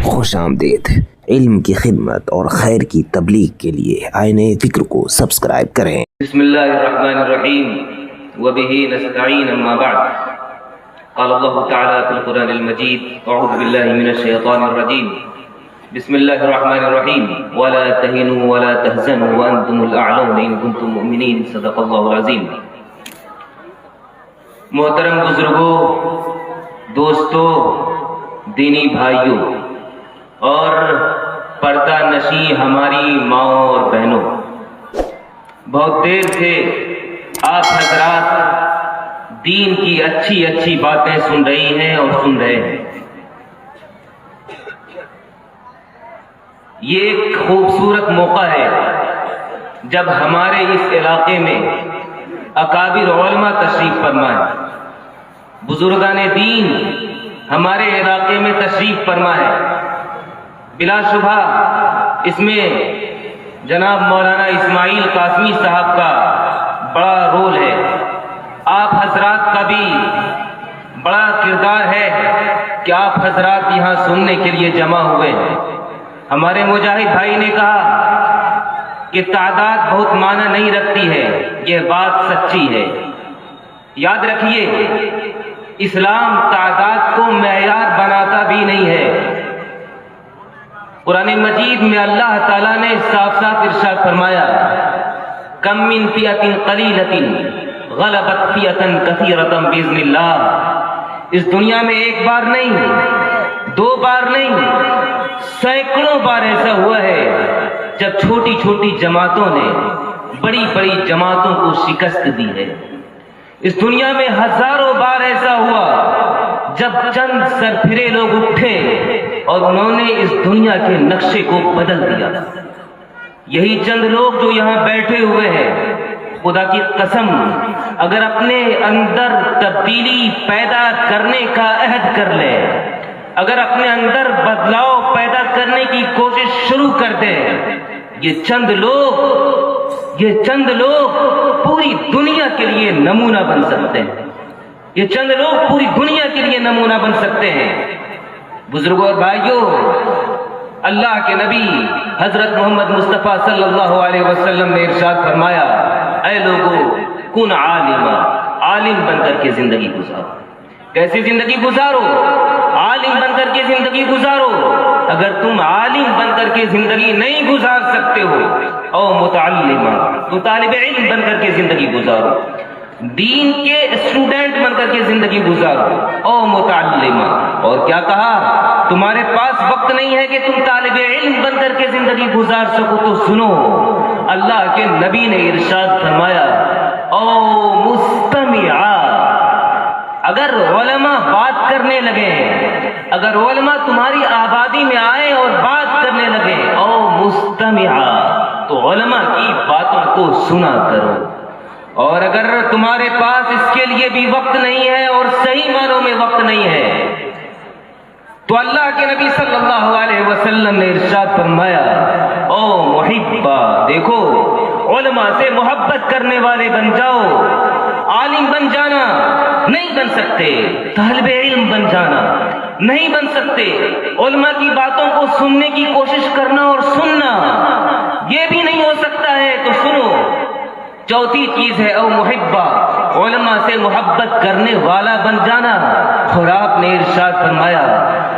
خوش آمدید۔ علم کی خدمت اور خیر کی تبلیغ کے لیے آئینہ فکر کو سبسکرائب کریں۔ بسم اللہ الرحمن الرحیم وبہ نستعین اما بعد قال اللہ تعالی فی القرآن المجید اعوذ باللہ من الشیطان الرجیم بسم اللہ الرحمن الرحیم ولا تہنوا ولا تحزنوا وانتم الاعلون ان کنتم مؤمنین صدق اللہ العظیم۔ محترم بزرگوں، دوستوں، دینی بھائیوں اور پردہ نشیں ہماری ماں اور بہنوں، بہت دیر سے آپ حضرات دین کی اچھی اچھی باتیں سن رہی ہیں اور سن رہے ہیں۔ یہ ایک خوبصورت موقع ہے جب ہمارے اس علاقے میں اکابر علماء تشریف فرما ہے، بزرگان دین ہمارے علاقے میں تشریف فرما ہے۔ بلا شبہ اس میں جناب مولانا اسماعیل قاسمی صاحب کا بڑا رول ہے، آپ حضرات کا بھی بڑا کردار ہے کہ آپ حضرات یہاں سننے کے لیے جمع ہوئے ہیں۔ ہمارے مجاہد بھائی نے کہا کہ تعداد بہت معنی نہیں رکھتی ہے، یہ بات سچی ہے۔ یاد رکھیے، اسلام تعداد کو معیار بناتا بھی نہیں ہے۔ قرآن مجید میں اللہ تعالیٰ نے صاف صاف ارشاد فرمایا، کم من فئۃ قلیلۃ غلبت فئۃ کثیرۃ باذن اللہ۔ اس دنیا میں ایک بار نہیں، دو بار نہیں، سینکڑوں بار ایسا ہوا ہے جب چھوٹی چھوٹی جماعتوں نے بڑی بڑی جماعتوں کو شکست دی ہے۔ اس دنیا میں ہزاروں بار ایسا ہوا جب چند سرفرے لوگ اٹھے اور انہوں نے اس دنیا کے نقشے کو بدل دیا۔ یہی چند لوگ جو یہاں بیٹھے ہوئے ہیں، خدا کی قسم اگر اپنے اندر تبدیلی پیدا کرنے کا عہد کر لے، اگر اپنے اندر بدلاؤ پیدا کرنے کی کوشش شروع کر دے، یہ چند لوگ پوری دنیا کے لیے نمونہ بن سکتے ہیں۔ یہ چند لوگ پوری دنیا کے لیے نمونہ بن سکتے ہیں۔ بزرگوں اور بھائیوں، اللہ کے نبی حضرت محمد مصطفیٰ صلی اللہ علیہ وسلم نے ارشاد فرمایا، اے لوگو کن عالما، عالم بن کر کے زندگی گزارو۔ کیسی زندگی گزارو؟ عالم بن کر کے زندگی گزارو۔ اگر تم عالم بن کر کے زندگی نہیں گزار سکتے ہو، او متعلمہ، تو طالب علم بن کر کے زندگی گزارو، دین کے اسٹوڈنٹ بن کر کے زندگی گزارو، او متعلمہ۔ اور کیا کہا؟ تمہارے پاس وقت نہیں ہے کہ تم طالب علم بن کر کے زندگی گزار سکو تو سنو، اللہ کے نبی نے ارشاد فرمایا، او مستمعا۔ اگر علماء بات کرنے لگے، اگر علماء تمہاری آبادی میں آئے اور بات کرنے لگے، او مستمعا، تو علماء کی باتوں کو سنا کرو۔ اور اگر تمہارے پاس اس کے لیے بھی وقت نہیں ہے اور صحیح معنوں میں وقت نہیں ہے، تو اللہ کے نبی صلی اللہ علیہ وسلم نے ارشاد فرمایا، او محبا، دیکھو علماء سے محبت کرنے والے بن جاؤ۔ عالم بن جانا نہیں بن سکتے، طالب علم بن جانا نہیں بن سکتے، علماء کی باتوں کو سننے کی کوشش کرنا اور سننا یہ بھی نہیں ہو سکتا ہے، تو سنو۔ چوتھی چیز ہے او محبہ، علماء سے محبت کرنے والا بن جانا۔ اور آپ نے ارشاد فرمایا،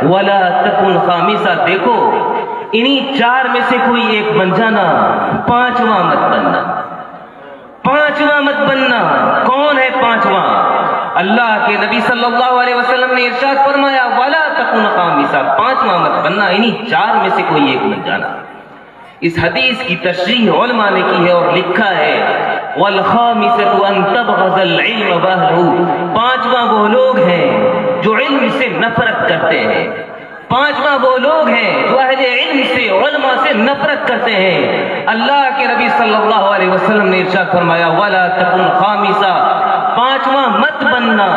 ولا تکن خامسہ، دیکھو انہی چار میں سے کوئی ایک بن جانا، پانچواں مت بننا، پانچواں مت بننا۔ کون ہے پانچواں؟ اللہ کے نبی صلی اللہ علیہ وسلم نے ارشاد فرمایا، ولا تکن خامسہ، پانچواں مت بننا، انہی چار میں سے کوئی ایک بن جانا۔ اس حدیث کی تشریح علماء نے کی ہے اور لکھا ہے، وَالْخَامِسَةُ أَن تَبْغَضَ الْعِلْمَ وَأَهْلَهُ، پانچواں وہ لوگ ہیں جو علم سے نفرت کرتے ہیں، پانچواں وہ لوگ ہیں جو اہل علم سے، علماء سے نفرت کرتے ہیں۔ اللہ کے نبی صلی اللہ علیہ وسلم نے ارشاد فرمایا، وَلَا تَكُنْ خَامِسًا، پانچواں مت بننا،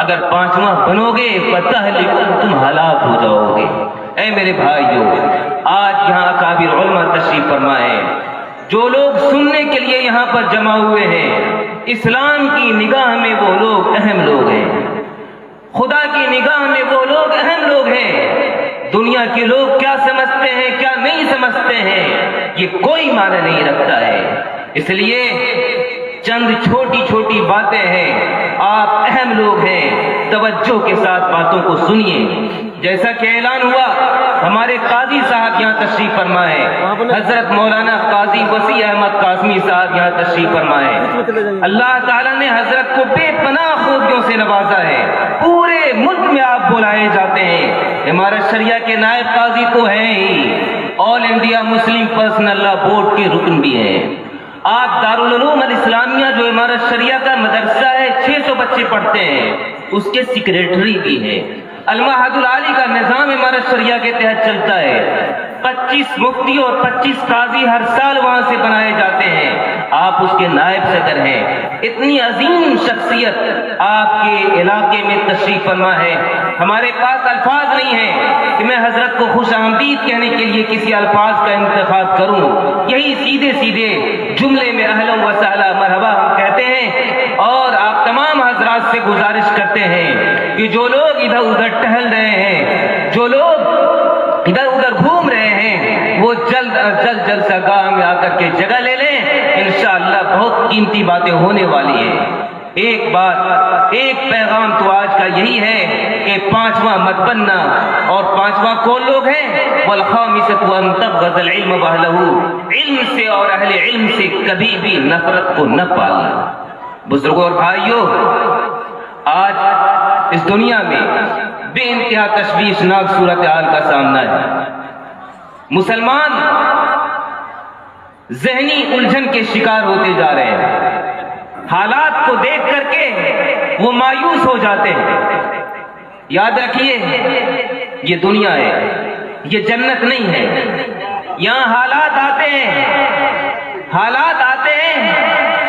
اگر پانچواں بنو گے فَتَهْلِكُ، تم ہلاک ہو جاؤ گے۔ اے میرے بھائیو، آج یہاں اکابر علماء تشریف فرما ہے، جو لوگ سننے کے لیے یہاں پر جمع ہوئے ہیں، اسلام کی نگاہ میں وہ لوگ اہم لوگ ہیں۔ خدا کی نگاہ میں وہ لوگ اہم لوگ ہیں۔ دنیا کے لوگ کیا سمجھتے ہیں کیا نہیں سمجھتے ہیں یہ کوئی معنی نہیں رکھتا ہے۔ اس لیے چند چھوٹی چھوٹی باتیں ہیں، آپ اہم لوگ ہیں، توجہ کے ساتھ باتوں کو سنیے۔ جیسا کہ اعلان ہوا ہمارے قاضی صاحب یہاں تشریف فرما ہے، حضرت مولانا قاضی وسیع احمد قاسمی صاحب یہاں تشریف فرما ہے۔ اللہ تعالیٰ نے حضرت کو بے پناہ خوبیوں سے نوازا ہے، پورے ملک میں آپ بلائے جاتے ہیں۔ امارت شریعہ کے نائب قاضی تو ہیں ہی، آل انڈیا مسلم پرسنل لا بورڈ کے رکن بھی ہیں۔ آپ دارالعلوم الاسلامیہ جو امارت شریعہ کا مدرسہ ہے 600 بچے پڑھتے ہیں، اس کے سیکریٹری بھی ہیں۔ المعہد العالی کا نظام امارت شریعہ کے تحت چلتا ہے، 25 مفتی اور 25 قاضی ہر سال وہاں سے بنائے جاتے ہیں، آپ اس کے نائب صدر ہیں۔ اتنی عظیم شخصیت آپ کے علاقے میں تشریف فرما ہے، ہمارے پاس الفاظ نہیں ہیں کہ میں حضرت کو خوش آمدید کہنے کے لیے کسی الفاظ کا انتخاب کروں، یہی سیدھے سیدھے جملے میں اہلا و سہلا مرحبا ہم کہتے ہیں۔ اور آپ تمام حضرات سے گزارش کرتے ہیں کہ جو لوگ ادھر ادھر ٹہل رہے ہیں، جو لوگ ادھر ادھر گھوم رہے ہیں، وہ جلد از جلد جلسہ گاہ میں آ کر کے جگہ لے لیں، انشاءاللہ بہت قیمتی باتیں ہونے والی ہیں۔ ایک بات، ایک پیغام تو آج کا یہی ہے کہ 5واں مت بننا، اور 5واں کون لوگ ہیں؟ والخامسۃ ان تبغض العلم واہلہ، علم سے اور اہل علم سے کبھی بھی نفرت کو نہ پالنا۔ بزرگوں اور بھائیوں، آج اس دنیا میں بے انتہا تشویشناک صورتحال کا سامنا ہے۔ مسلمان ذہنی الجھن کے شکار ہوتے جا رہے ہیں، حالات کو دیکھ کر کے وہ مایوس ہو جاتے ہیں۔ یاد رکھیے یہ دنیا ہے، یہ جنت نہیں ہے۔ یہاں حالات آتے ہیں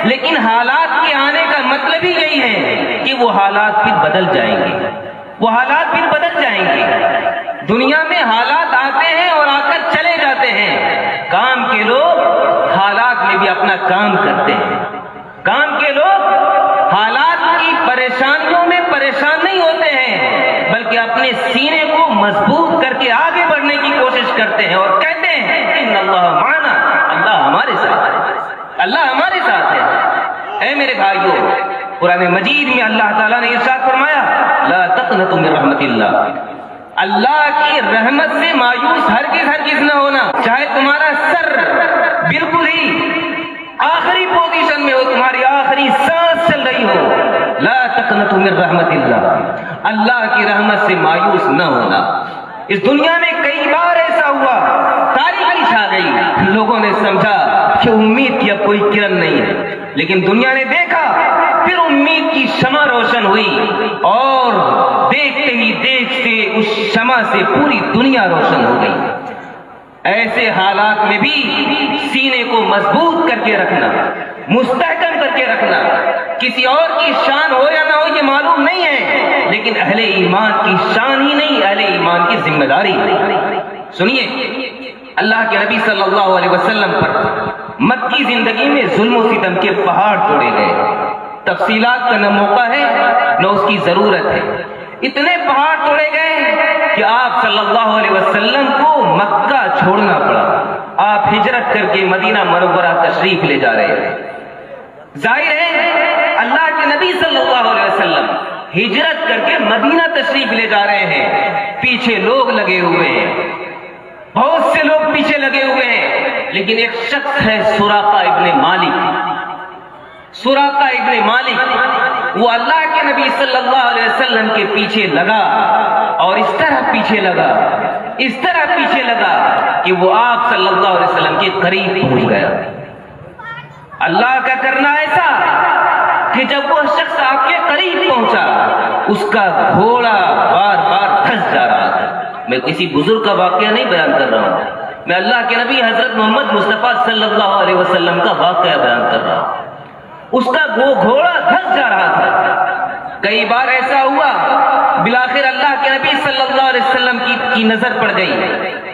لیکن حالات کے آنے کا مطلب ہی یہی ہے کہ وہ حالات پھر بدل جائیں گے۔ دنیا میں حالات آتے ہیں اور آ کر چلے جاتے ہیں۔ کام کے لوگ حالات میں بھی اپنا کام کرتے ہیں، کام کے لوگ حالات کی پریشانیوں میں پریشان نہیں ہوتے ہیں، بلکہ اپنے سینے کو مضبوط کر کے آگے بڑھنے کی کوشش کرتے ہیں اور کہتے ہیں ان اللہ معنا، اللہ ہمارے ساتھ ہے، اللہ ہمارے ساتھ ہے۔ اے میرے بھائیوں، قرآن مجید میں اللہ تعالیٰ نے ارشاد فرمایا لا تقنطوا من رحمت اللہ کی رحمت سے مایوس ہرگز نہ ہونا، چاہے تمہارا سر بالکل ہی آخری پوزیشن میں ہو، تمہاری آخری سانس چل رہی ہو، لا تقنطوا من رحمت اللہ کی رحمت سے مایوس نہ ہونا۔ اس دنیا میں کئی بار ایسا ہوا، تاریکی چھا گئی، لوگوں نے سمجھا کہ امید کی اب کوئی کرن نہیں ہے، لیکن دنیا نے دیکھا، پھر امید کی شمع روشن ہوئی، اور دیکھتے ہی دیکھتے اس شمع سے پوری دنیا روشن ہو گئی۔ ایسے حالات میں بھی سینے کو مضبوط کر کے رکھنا، مستحکم کر کے رکھنا، کسی اور کی شان ہو یا نہ ہو یہ معلوم نہیں ہے، لیکن اہل ایمان کی شان ہی نہیں، اہل ایمان کی ذمہ داری نہیں۔ سنیے، اللہ کے نبی صلی اللہ علیہ وسلم پر مکی زندگی میں ظلم و ستم کے پہاڑ توڑے گئے۔ تفصیلات کا نہ موقع ہے نہ اس کی ضرورت ہے۔ اتنے پہاڑ توڑے گئے کہ آپ صلی اللہ علیہ وسلم کو مکہ چھوڑنا پڑا، آپ ہجرت کر کے مدینہ منورہ تشریف لے جا رہے ہیں۔ ظاہر ہے اللہ کے نبی صلی اللہ علیہ وسلم ہجرت کر کے مدینہ تشریف لے جا رہے ہیں، پیچھے لوگ لگے ہوئے ہیں، بہت سے لوگ پیچھے لگے ہوئے ہیں، لیکن ایک شخص ہے سراقہ ابن مالک، وہ اللہ کے نبی صلی اللہ علیہ وسلم کے پیچھے لگا، اور اس طرح پیچھے لگا کہ وہ آپ صلی اللہ علیہ وسلم کے قریب پہنچ گیا۔ اللہ کا کرنا ایسا کہ جب وہ شخص آپ کے قریب پہنچا، اس کا گھوڑا بار بار پھنس جا رہا تھا۔ میں کسی بزرگ کا واقعہ نہیں بیان کر رہا ہوں، میں اللہ کے نبی حضرت محمد مصطفیٰ صلی اللہ علیہ وسلم کا واقعہ بیان کر رہا ہوں۔ اس کا وہ گھوڑا دھس جا رہا تھا۔ کئی بار ایسا ہوا، بالآخر اللہ کے نبی صلی اللہ علیہ وسلم کی نظر پڑ گئی،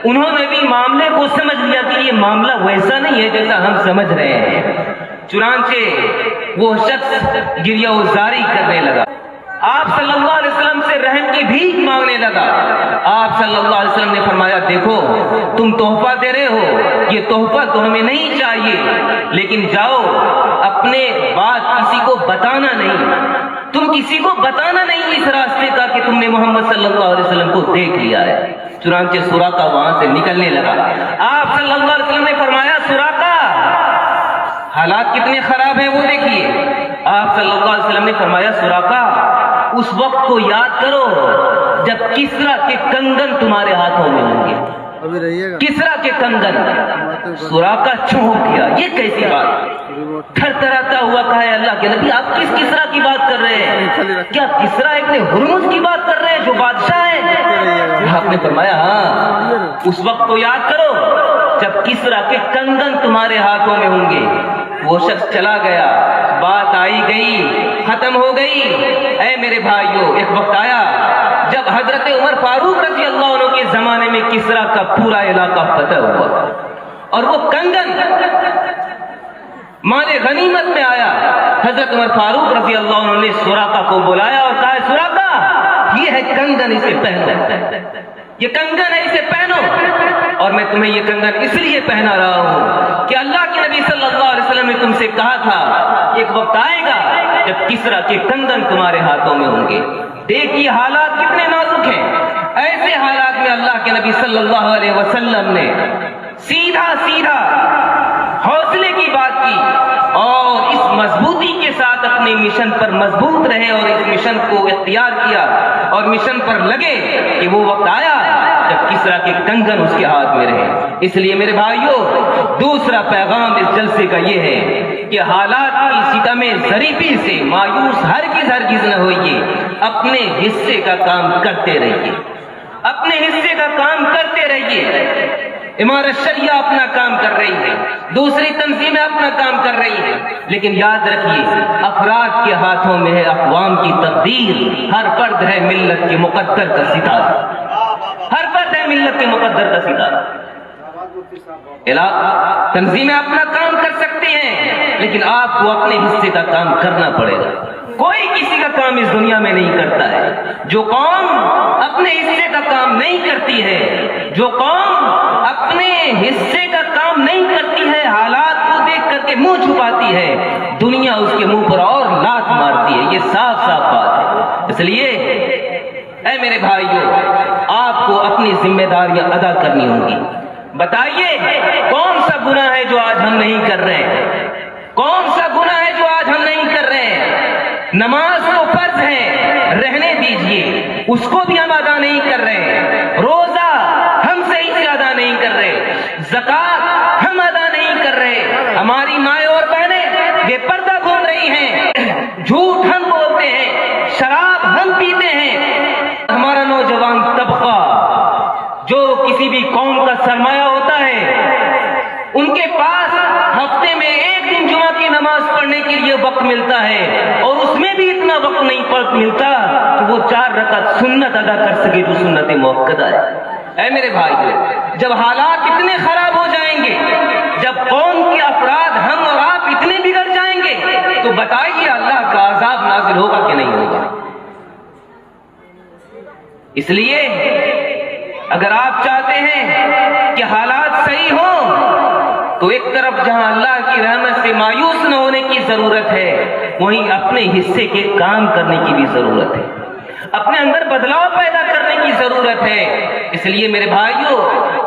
انہوں نے بھی معاملے کو سمجھ لیا کہ یہ معاملہ ویسا نہیں ہے جیسا ہم سمجھ رہے ہیں، چنانچہ وہ شخص گریہ و زاری کرنے لگا۔ آپ صلی اللہ علیہ وسلم سے رحم کی بھیک مانگنے لگا۔ آپ صلی اللہ علیہ وسلم نے فرمایا دیکھو تم تحفہ دے رہے ہو، یہ تحفہ تو ہمیں نہیں چاہیے، لیکن جاؤ اپنے بات کسی کو بتانا نہیں، تم کسی کو بتانا نہیں اس راستے کا کہ تم نے محمد صلی اللہ علیہ وسلم کو دیکھ لیا ہے۔ چنانچہ سراقہ وہاں سے نکلنے لگا۔ آپ صلی اللہ علیہ وسلم نے فرمایا سراقہ حالات کتنے خراب ہیں وہ دیکھیے۔ آپ صلی اللہ علیہ وسلم نے فرمایا سراقہ اس وقت کو یاد کرو جب کسرا کے کنگن تمہارے ہاتھوں میں ہوں گے۔ کسرا کے کنگن۔ سراقہ چونک گیا، یہ کیسی بات؟ تھرتھراتا ہوا کہا ہے اللہ کے نبی آپ کس کسرا کی بات کر رہے ہیں؟ کیا کسرا ابن ہرمز کی بات کر رہے ہیں جو بادشاہ ہے؟ آپ نے فرمایا ہاں اس وقت کو یاد کرو جب کسرا کے کنگن تمہارے ہاتھوں میں ہوں گے۔ وہ شخص چلا گیا، بات آئی گئی، ختم ہو گئی۔ اے میرے بھائیوں ایک وقت آیا جب حضرت عمر فاروق رضی اللہ عنہ کے زمانے میں کسرا کا پورا علاقہ فتح ہوا اور وہ کنگن مال غنیمت میں آیا۔ حضرت عمر فاروق رضی اللہ عنہ نے سراقہ کو بلایا اور کہا سراقہ یہ ہے کنگن، اسے پہنو، یہ کنگن ہے اسے پہنو، اور میں تمہیں یہ کنگن اس لیے پہنا رہا ہوں کہ اللہ کے نبی صلی اللہ علیہ وسلم نے تم سے کہا تھا ایک وقت آئے گا جب کسرا کے کنگن تمہارے ہاتھوں میں ہوں گے۔ دیکھیے حالات کتنے نازک ہیں۔ ایسے حالات میں اللہ کے نبی صلی اللہ علیہ وسلم نے سیدھا سیدھا حوصلے کی بات کی اور اس مضبوطی کے ساتھ اپنے مشن پر مضبوط رہے اور اس مشن کو اختیار کیا اور مشن پر لگے کہ وہ وقت آیا جب کسرا کے کنگن اس کے ہاتھ میں رہے۔ اس لیے میرے بھائیوں دوسرا پیغام اس جلسے کا یہ ہے کہ حالات کی ستم ظریفی سے مایوس ہرگز نہ ہوئیے، اپنے حصے کا کام کرتے رہیے، اپنے حصے کا کام کرتے رہیے۔ امارت شریعہ اپنا کام کر رہی ہے، دوسری تنظیمیں اپنا کام کر رہی ہیں، لیکن یاد رکھیے افراد کے ہاتھوں میں ہے اقوام کی تقدیر۔ ہر فرد ہے ملت کے مقدر کا ستارہ، ہر فرد ہے ملت کے مقدر کا ستارہ۔ تنظیمیں اپنا کام کر سکتی ہیں لیکن آپ کو اپنے حصے کا کام کرنا پڑے گا۔ کوئی کسی کا کام اس دنیا میں نہیں کرتا ہے۔ جو قوم اپنے حصے کا کام نہیں کرتی ہے، جو قوم اپنے حصے کا کام نہیں کرتی ہے، حالات کو دیکھ کر کے منہ چھپاتی ہے، دنیا اس کے منہ پر اور لات مارتی ہے۔ یہ صاف صاف بات ہے۔ اس لیے اے میرے بھائیوں آپ کو اپنی ذمہ داریاں ادا کرنی ہوں گی۔ بتائیے کون سا گناہ ہے جو آج ہم نہیں کر رہے ہیں؟ کون سا گناہ ہے جو آج ہم نہیں کر رہے ہیں؟ نماز تو فرض ہے، رہنے دیجئے، اس کو بھی ہم ادا نہیں کر رہے۔ روزہ ہم صحیح سے ادا نہیں کر رہے، زکوٰۃ ہم ادا نہیں کر رہے، ہماری مائیں اور بہنیں بے پردہ گھوم رہی ہیں، جھوٹ ہم بولتے ہیں، شراب ہم پیتے ہیں۔ ہمارا نوجوان طبقہ جو کسی بھی قوم کا سرمایہ ہوتا ہے، ان کے پاس ہفتے میں ایک دن جمعہ کی نماز پڑھنے کے لیے وقت ملتا ہے اور اس میں بھی اتنا وقت نہیں ملتا کہ وہ 4 رکعت سنت ادا کر سکے جو سنت موقدہ ہے۔ اے میرے بھائیو جب حالات اتنے خراب ہو جائیں گے، جب قوم کے افراد ہم اور آپ اتنے بگڑ جائیں گے تو بتائیے اللہ کا عذاب نازل ہوگا کہ نہیں ہوگا؟ اس لیے اگر آپ چاہتے ہیں کہ حالات صحیح ہوں تو ایک طرف جہاں اللہ کی رحمت سے مایوس نہ ہونے کی ضرورت ہے، وہیں اپنے حصے کے کام کرنے کی بھی ضرورت ہے، اپنے اندر بدلاؤ پیدا کرنے کی ضرورت ہے۔ اس لیے میرے بھائیوں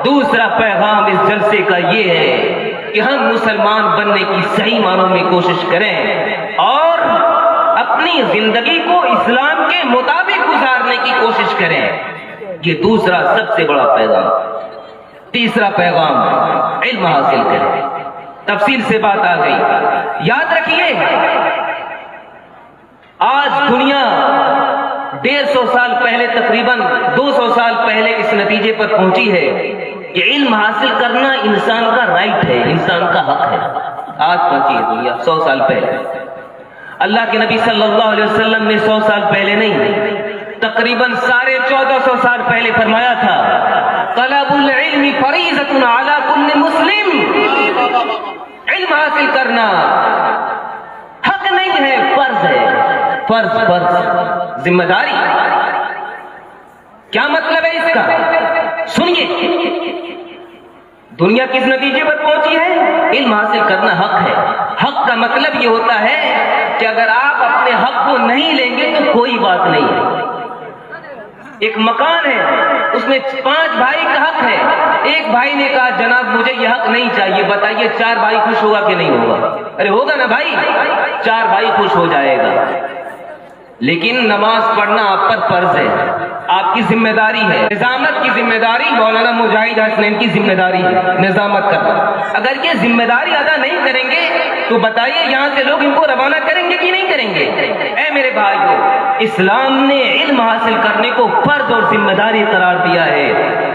دوسرا پیغام اس جلسے کا یہ ہے کہ ہم مسلمان بننے کی صحیح معنوں میں کوشش کریں اور اپنی زندگی کو اسلام کے مطابق گزارنے کی کوشش کریں۔ یہ دوسرا سب سے بڑا پیغام۔ تیسرا پیغام علم حاصل کریں۔ تفصیل سے بات آ گئی، یاد رکھیے آج دنیا 150 سال پہلے تقریباً 200 سال پہلے اس نتیجے پر پہنچی ہے کہ علم حاصل کرنا انسان کا رائٹ ہے، انسان کا حق ہے۔ آج پہنچی ہے دنیا 100 سال پہلے۔ اللہ کے نبی صلی اللہ علیہ وسلم نے 100 سال پہلے نہیں تقریباً 1450 سال پہلے فرمایا تھا طلب العلم فریضۃ علی کل مسلم۔ علم حاصل کرنا حق نہیں ہے، فرض ہے، فرض۔ ذمہ داری. کیا مطلب ہے اس کا؟ سنیے، دنیا کس نتیجے پر پہنچی ہے؟ علم حاصل کرنا حق ہے. حق کا مطلب یہ ہوتا ہے کہ اگر آپ اپنے حق کو نہیں لیں گے تو کوئی بات نہیں ہے. ایک مکان ہے، اس میں 5 بھائی کا حق ہے. ایک بھائی نے کہا جناب مجھے یہ حق نہیں چاہیے، بتائیے 4 بھائی خوش ہوگا کہ نہیں ہوگا؟ ارے ہوگا نا بھائی، 4 بھائی خوش ہو جائے گا. لیکن نماز پڑھنا آپ پر فرض ہے، آپ کی ذمہ داری ہے. نظامت کی ذمہ داری مولانا مجاہد حسنین کی ذمہ داری ہے نظامت کرنا. اگر یہ ذمہ داری ادا نہیں کریں گے تو بتائیے یہاں سے لوگ ان کو روانہ کریں گے کہ نہیں کریں گے؟ اے میرے بھائیو، اسلام نے علم حاصل کرنے کو فرض اور ذمہ داری قرار دیا ہے.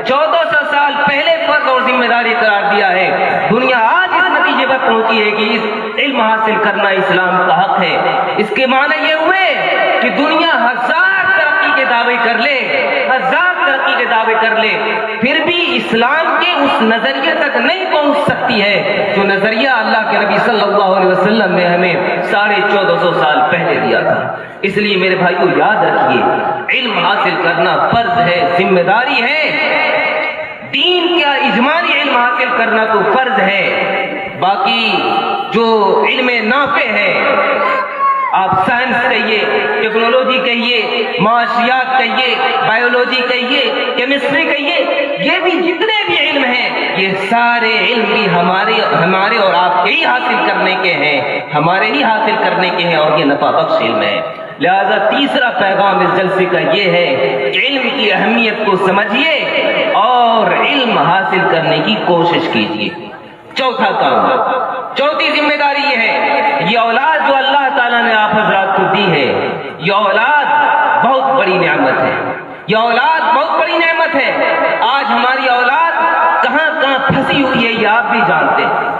1400 سال پہلے فرض اور ذمہ داری قرار دیا ہے. دنیا آج اس نتیجے پر پہنچی ہے کہ علم حاصل کرنا اسلام کا حق ہے. اس کے معنی یہ ہوئے کہ دنیا 1000 ترقی کے دعوے کر لے، 1000 ترقی کے دعوے کر لے، پھر بھی اسلام کے اس نظریے تک نہیں پہنچ سکتی ہے جو نظریہ اللہ کے نبی صلی اللہ علیہ وسلم نے ہمیں 1450 سال پہلے دیا تھا. اس لیے میرے بھائیو یاد رکھیے، علم حاصل کرنا فرض ہے، ذمہ داری ہے. دین کا اجمالی علم حاصل کرنا تو فرض ہے. باقی جو علم نافع ہے، آپ سائنس کہیے، ٹیکنالوجی کہیے، معاشیات کہیے، بایولوجی کہیے، کیمسٹری کہیے، یہ بھی جتنے بھی علم ہیں یہ سارے علم بھی ہمارے اور آپ کے ہی حاصل کرنے کے ہیں، ہمارے ہی حاصل کرنے کے ہیں، اور یہ نفع بخش علم ہے. لہذا تیسرا پیغام اس جلسے کا یہ ہے کہ علم کی اہمیت کو سمجھیے اور علم حاصل کرنے کی کوشش کیجیے. چوتھا کام، چوتھی ذمہ داری یہ ہے، یہ اولاد جو اللہ تعالیٰ نے آپ حضرات کو دی ہے، یہ اولاد بہت بڑی نعمت ہے. یہ اولاد بہت بڑی نعمت ہے. آج ہماری اولاد کہاں کہاں پھنسی ہوئی ہے یہ آپ بھی جانتے ہیں.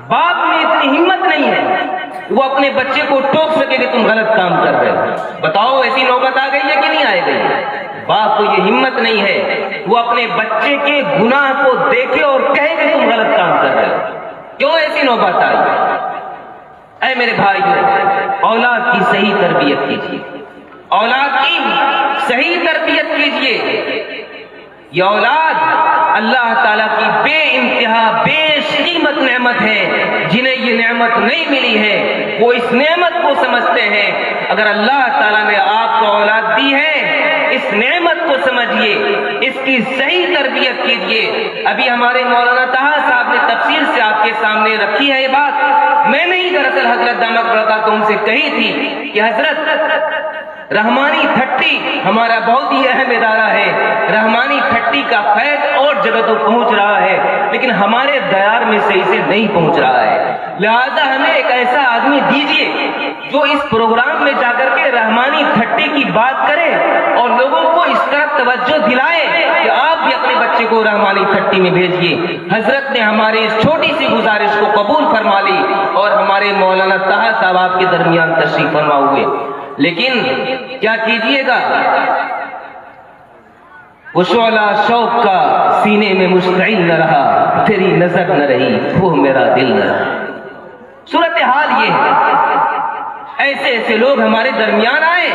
باپ میں اتنی ہمت نہیں ہے وہ اپنے بچے کو ٹوک سکے کہ تم غلط کام کر رہے ہو. بتاؤ ایسی نوبت آ گئی ہے کہ نہیں آئے گئی؟ باپ کو یہ ہمت نہیں ہے وہ اپنے بچے کے گناہ کو دیکھے اور کہے کہ تم غلط کام کر رہے ہو. کیوں ایسی نوبت آئی؟ اے میرے بھائیو، اولاد کی صحیح تربیت کیجیے، اولاد کی صحیح تربیت کیجیے. یہ اولاد اللہ تعالیٰ کی بے انتہا بیش قیمت نعمت ہے. جنہیں یہ نعمت نہیں ملی ہے وہ اس نعمت کو سمجھتے ہیں. اگر اللہ تعالیٰ نے آپ کو اولاد دی ہے، اس نعمت کو سمجھیے، اس کی صحیح تربیت کیجیے. ابھی ہمارے مولانا طہا صاحب نے تفصیل سے آپ کے سامنے رکھی ہے یہ بات. میں نے ہی دراصل حضرت دامت برکاتہم سے کہی تھی کہ حضرت رحمانی تھٹی ہمارا بہت ہی اہم ادارہ ہے. رحمانی تھٹی کا فیض اور جگہ تو پہنچ رہا ہے لیکن ہمارے دیار میں صحیح سے نہیں پہنچ رہا ہے. لہذا ہمیں ایک ایسا آدمی دیجیے جو اس پروگرام میں جا کر کے رحمانی تھٹی کی بات کرے اور لوگوں کو اس طرف توجہ دلائے کہ آپ بھی اپنے بچے کو رحمانی تھٹی میں بھیجیے. حضرت نے ہماری اس چھوٹی سی گزارش کو قبول فرما لی اور ہمارے مولانا طہا صاحب آپ کے درمیان تشریف فرما ہوئے. لیکن کیا کیجئے گا، وہ شعلہ شوق کا سینے میں مشتعل نہ رہا، تیری نظر نہ رہی وہ میرا دل نہ رہا. صورتحال یہ ہے، ایسے ایسے لوگ ہمارے درمیان آئے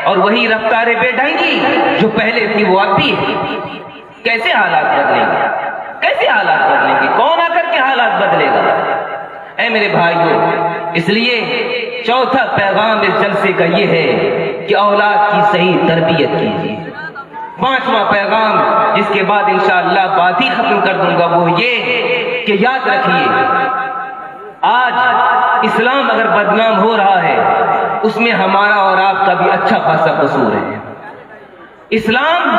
اور وہی رفتار بے ڈھنگی جو پہلے تھی وہ اب بھی ہے. کیسے حالات بدلیں گے؟ کیسے حالات بدلیں گے؟ کون آ کر کے حالات بدلے گا؟ اے میرے بھائیو، اس لیے چوتھا پیغام اس جلسے کا یہ ہے کہ اولاد کی صحیح تربیت کیجیے. پانچواں پیغام جس کے بعد انشاءاللہ بات ہی ختم کر دوں گا وہ یہ کہ یاد رکھیے، آج اسلام اگر بدنام ہو رہا ہے اس میں ہمارا اور آپ کا بھی اچھا خاصا قصور ہے. اسلام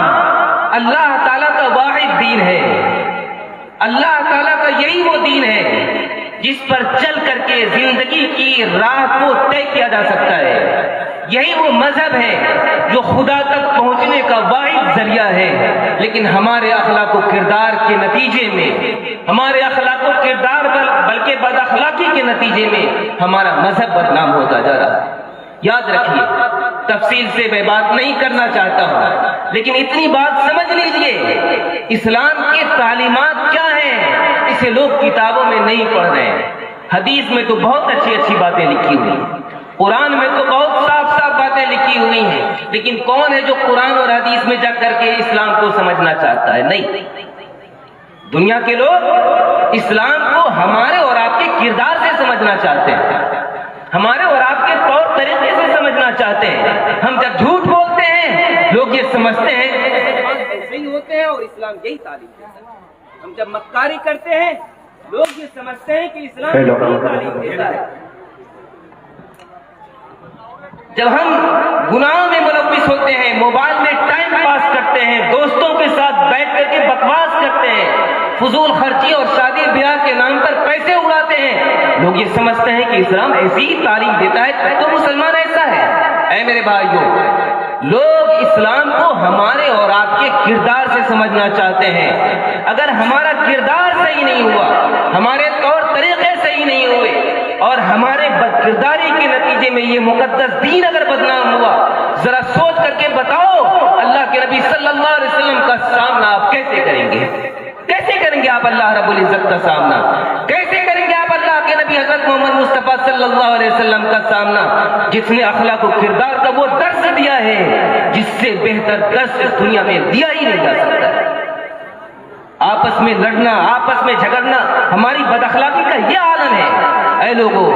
اللہ تعالیٰ کا واحد دین ہے. اللہ تعالیٰ کا یہی وہ دین ہے جس پر چل کر کے زندگی کی راہ کو طے کیا جا سکتا ہے. یہی وہ مذہب ہے جو خدا تک پہنچنے کا واحد ذریعہ ہے. لیکن ہمارے اخلاق و کردار کے نتیجے میں، ہمارے اخلاق و کردار بلکہ بد اخلاقی کے نتیجے میں ہمارا مذہب بدنام ہوتا جا رہا ہے. یاد رکھیے، تفصیل سے میں بات نہیں کرنا چاہتا ہوں لیکن اتنی بات سمجھ لیجئے، اسلام کی تعلیمات کیا ہیں اسے لوگ کتابوں میں نہیں پڑھ رہے ہیں. حدیث میں تو بہت اچھی اچھی باتیں لکھی ہوئی ہیں، قرآن میں تو بہت صاف صاف باتیں باتیں لکھی ہوئی ہیں، لیکن کون ہے جو قرآن اور حدیث میں جا کر کے اسلام کو سمجھنا چاہتا ہے؟ نہیں، دنیا کے لوگ اسلام کو ہمارے اور آپ کے کردار سے سمجھنا چاہتے ہیں، ہمارے اور آپ کے طور طریقے سے سمجھنا چاہتے ہیں۔ ہم جب جھوٹ بولتے ہیں لوگ یہ سمجھتے ہیں ایسے ہی ہوتے ہیں اور اسلام یہی تعلیم دیتا ہے۔ ہم جب مکاری کرتے ہیں لوگ یہ سمجھتے ہیں کہ اسلام یہی تعلیم دیتا ہے۔ جب ہم گناہوں میں ملوث ہوتے ہیں، موبائل میں ٹائم پاس کرتے ہیں، دوستوں کے ساتھ بیٹھ کر کے بکواس کرتے ہیں، فضول خرچی اور شادی بیاہ کے نام پر پیسے اڑاتے ہیں، لوگ یہ سمجھتے ہیں کہ اسلام ایسی ہی تعلیم دیتا ہے تو مسلمان ایسا ہے۔ اے میرے بھائیوں، لوگ اسلام کو ہمارے اور آپ کے کردار سے سمجھنا چاہتے ہیں۔ اگر ہمارا کردار صحیح نہیں ہوا، ہمارے طور طریقے صحیح نہیں ہوئے اور ہمارے بد کرداری کے نتیجے میں یہ مقدس دین اگر بدنام ہوا، ذرا سوچ کر کے بتاؤ اللہ کے نبی صلی اللہ علیہ وسلم کا سامنا آپ کیسے کریں گے؟ کیسے کریں گے آپ اللہ رب العزت کا سامنا؟ کیسے کریں گے آپ اللہ کے نبی حضرت محمد مصطفیٰ صلی اللہ علیہ وسلم کا سامنا، جس نے اخلاق و کردار کا وہ درس دیا ہے جس سے بہتر درس اس دنیا میں دیا ہی نہیں جا سکتا؟ آپس میں لڑنا، آپس میں جھگڑنا ہماری بد اخلاقی کا یہ عالم ہے۔ اے لوگو،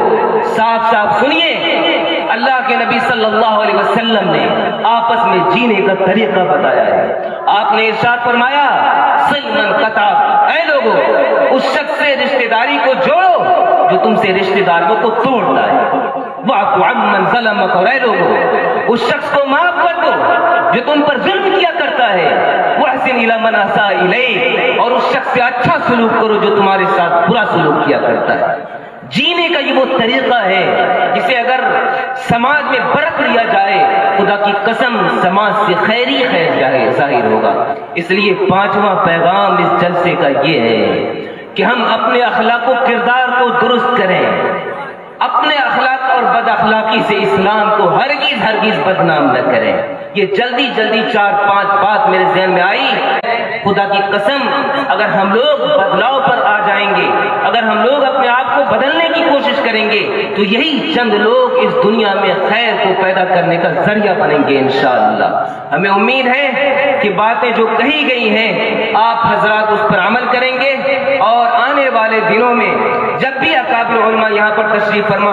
صاف صاف سنیے، اللہ کے نبی صلی اللہ علیہ وسلم نے آپس میں جینے کا طریقہ بتایا ہے۔ آپ نے ارشاد فرمایا، صل من قطع، اے لوگو اس شخص سے رشتہ داری کو جوڑو جو تم سے رشتہ داریوں کو توڑتا ہے، واعف عمن ظلمک، اور اے لوگو اس شخص کو معاف کر دو جو تم پر ظلم کیا کرتا ہے، واحسن الی من اساء الیک، اور اس شخص سے اچھا سلوک کرو جو تمہارے ساتھ برا سلوک کیا کرتا ہے۔ جینے کا یہ وہ طریقہ ہے جسے اگر سماج میں برت لیا جائے، خدا کی قسم سماج سے خیر ہی خیر ظاہر ہوگا۔ اس لیے پانچواں پیغام اس جلسے کا یہ ہے کہ ہم اپنے اخلاق و کردار کو درست کریں، اپنے اخلاق اور بد اخلاقی سے اسلام کو ہرگز بدنام نہ کریں۔ یہ جلدی 4-5 بات میرے ذہن میں آئی۔ خدا کی قسم اگر ہم لوگ بدلاؤ پر آ جائیں گے، اگر ہم لوگ اپنے آپ کو بدلنے کی کوشش کریں گے تو یہی چند لوگ اس دنیا میں خیر کو پیدا کرنے کا ذریعہ بنیں گے انشاءاللہ۔ ہمیں امید ہے کہ باتیں جو کہی گئی ہیں آپ حضرات اس پر عمل کریں گے، اور آنے والے دنوں میں جب بھی اکابر علماء یہاں پر تشریف فرما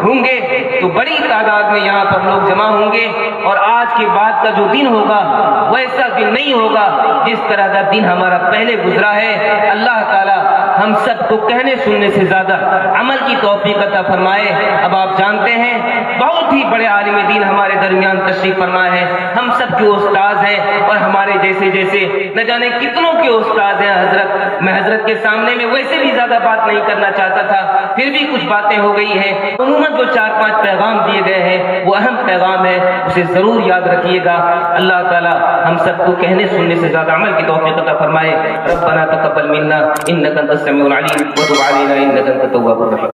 ہوں گے تو بڑی تعداد میں یہاں پر لوگ جمع ہوں گے، اور آج کے بعد کا جو دن ہوگا ویسا دن نہیں ہوگا جس طرح کا دن ہمارا پہلے گزرا ہے۔ اللہ تعالی ہم سب کو کہنے سننے سے زیادہ عمل کی توفیق عطا فرمائے۔ اب آپ جانتے ہیں بہت ہی بڑے عالم دین ہمارے درمیان تشریف فرما ہے، ہم سب کے استاد ہیں، اور ہمارے جیسے نہ جانے کتنوں کے استاد ہیں حضرت۔ میں حضرت کے سامنے میں ویسے بھی زیادہ بات نہیں کرنا چاہتا تھا، پھر بھی کچھ باتیں ہو گئی ہیں۔ عموماً جو 4-5 پیغام دیے گئے ہیں وہ اہم پیغام ہے، اسے ضرور یاد رکھیے گا۔ اللہ تعالی ہم سب کو کہنے سننے سے زیادہ عمل کی توفیق عطا فرمائے۔ ربنا تقبل منا انک انت السمیع العلیم وتب علینا انک انت التواب الرحیم۔